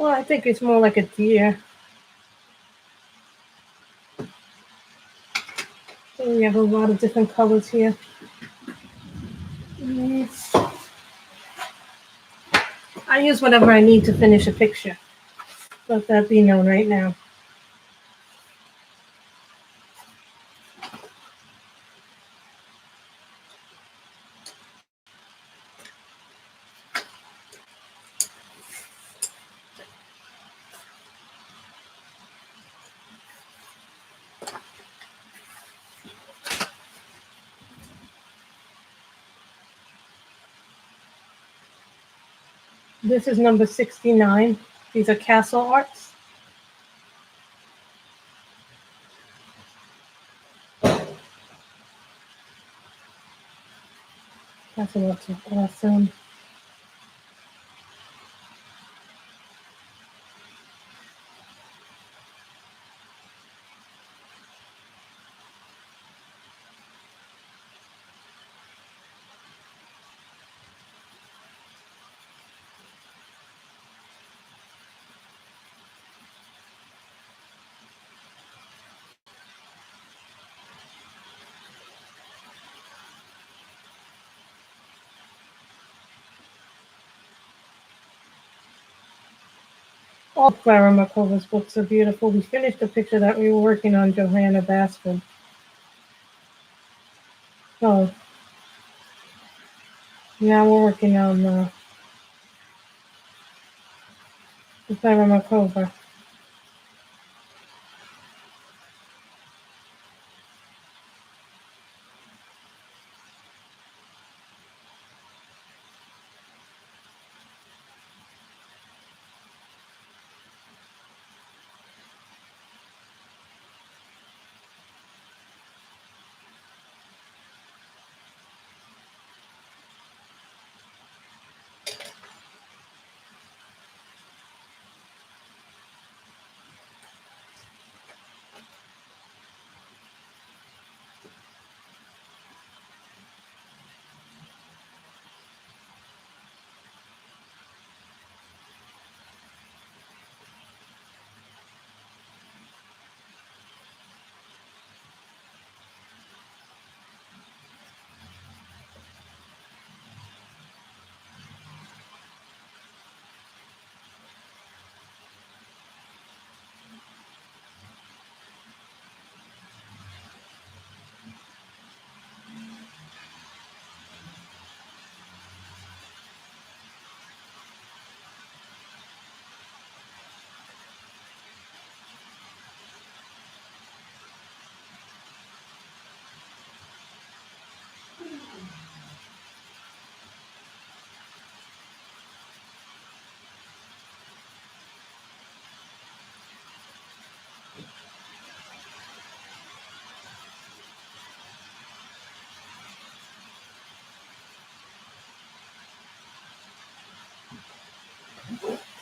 Well, I think it's more like a deer. So we have a lot of different colors here. I use whatever I need to finish a picture. Let that be known right now. This is number 69. These are castle arts. Castle arts are awesome. All Clara Markova's books are beautiful. We finished the picture that we were working on, Johanna Basford. Oh, now we're working on the Clara Markova.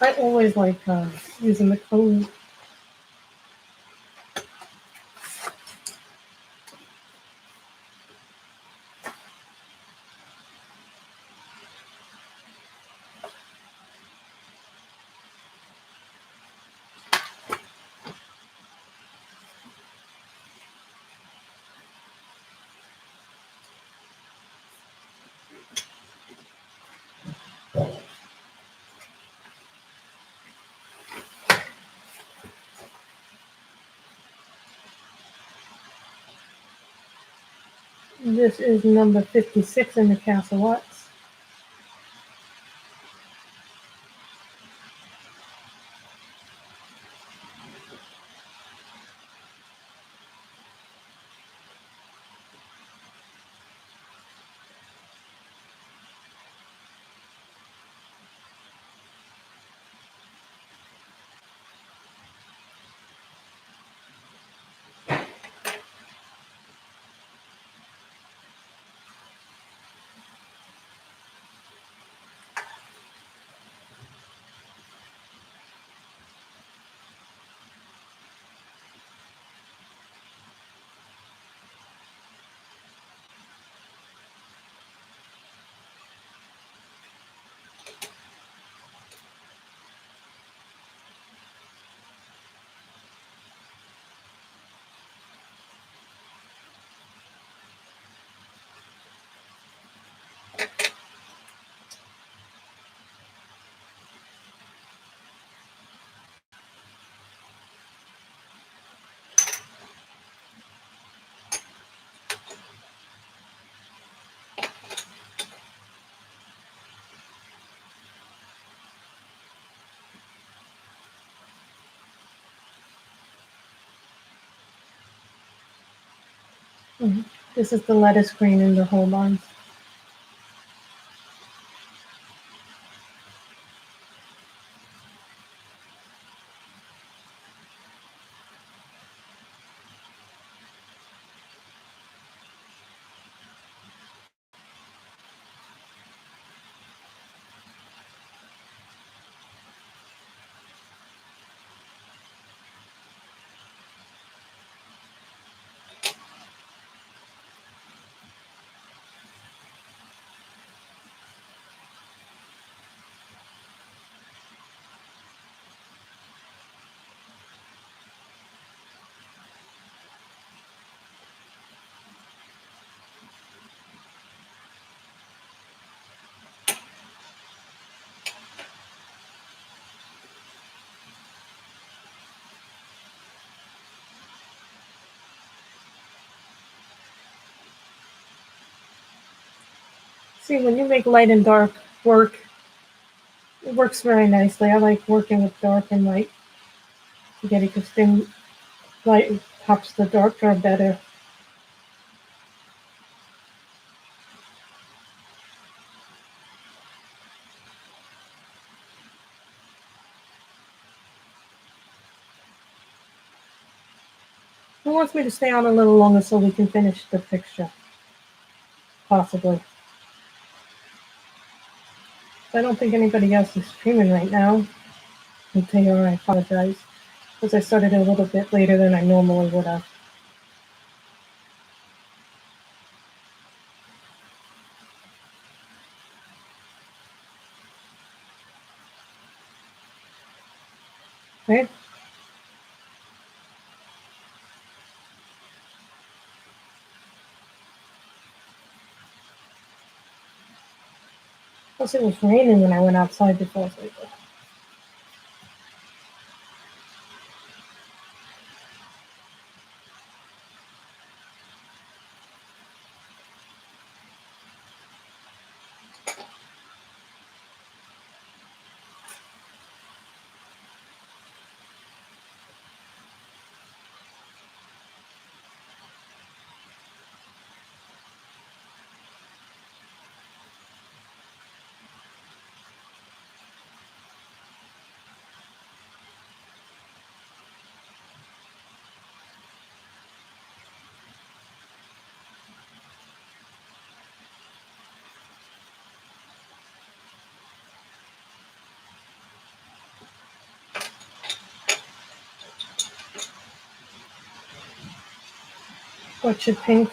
I always like using the code. This is number 56 in the castle arts. Mhm. This is the lettuce green in the whole lines. See, when you make light and dark work, it works very nicely. I like working with dark and light spaghetti because then light pops the darker better. Who wants me to stay on a little longer so we can finish the picture? Possibly. I don't think anybody else is streaming right now. If they are, I apologize. Because I started a little bit later than I normally would have. Right? Plus it was raining when I went outside before. So what should pink?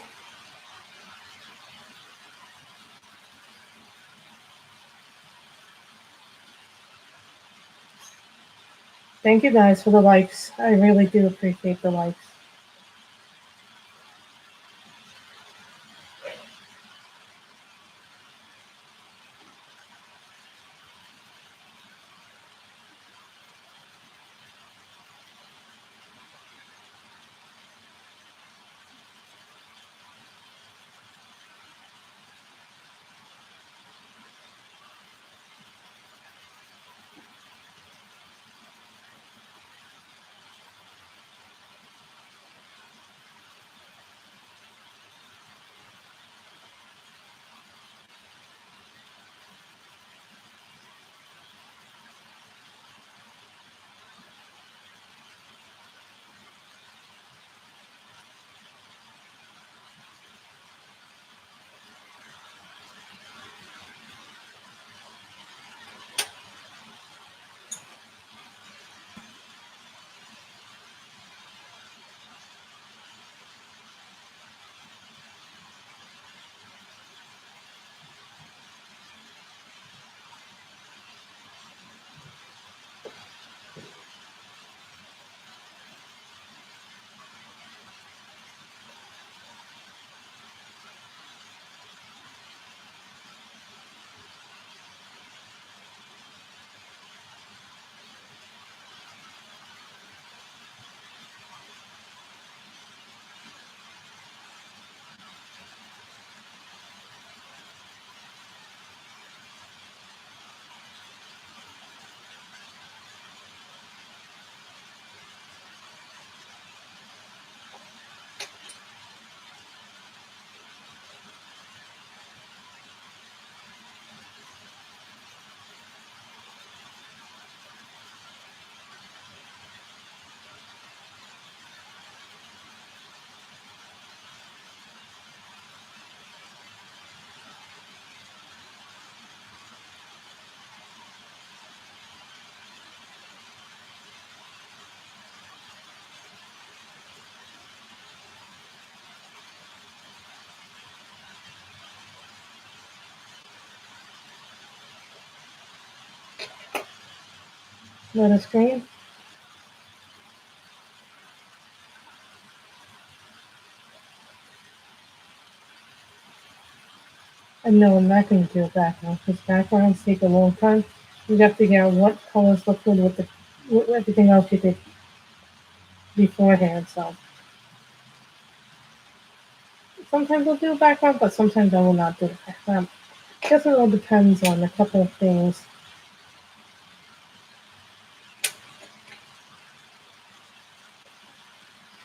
Thank you guys for the likes. I really do appreciate the likes. Let us screen. And no, I'm not going to do a background because backgrounds take a long time. You got to figure out what colors look good with everything else you did beforehand. So sometimes I'll do a background, but sometimes I will not do a background. I guess it all depends on a couple of things.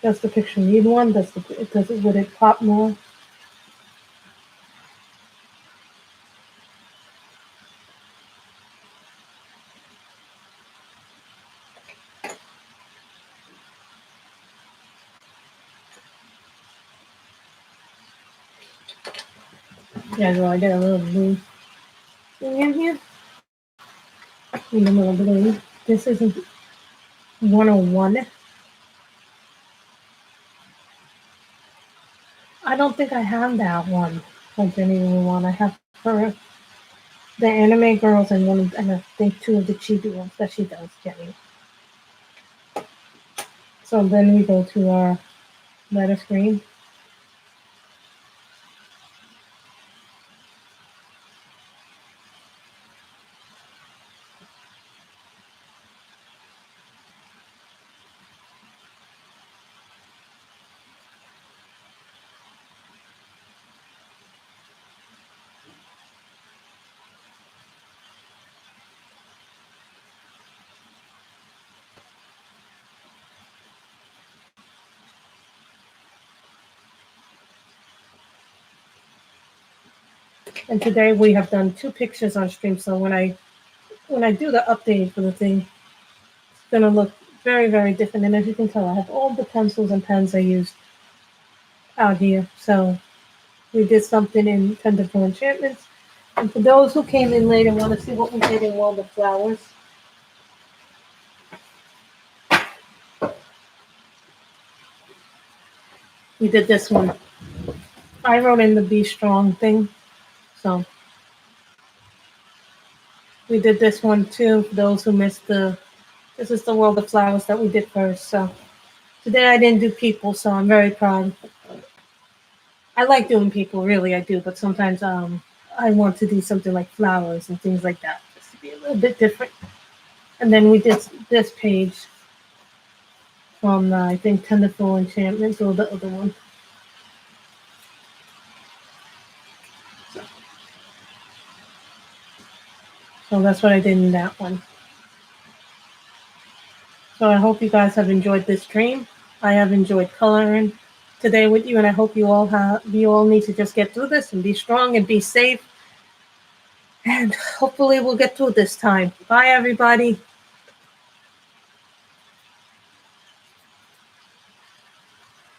Does the picture need one? Would it pop more? Yeah, so I did a little blue thing in here. In the middle blue. This isn't 101. I don't think I have that one for Jenny one. I have her, the anime girls, and and I think two of the chibi ones that she does, Jenny. So then we go to our letter screen. And today we have done 2 pictures on stream. So when I do the update for the thing, it's gonna look very, very different. And as you can tell, I have all the pencils and pens I used out here. So we did something in Tentacle Enchantments. And for those who came in late and want to see what we did in World of Flowers, we did this one. I wrote in the Be Strong thing. So we did this one too. For those who missed this is the World of Flowers that we did first. So today I didn't do people, so I'm very proud. I like doing people, really, I do. But sometimes I want to do something like flowers and things like that, just to be a little bit different. And then we did this page from I think Tentacle Enchantments or the other one. So that's what I did in that one. So I hope you guys have enjoyed this stream. I have enjoyed coloring today with you, and I hope you all need to just get through this and be strong and be safe. And hopefully we'll get through this time. Bye, everybody.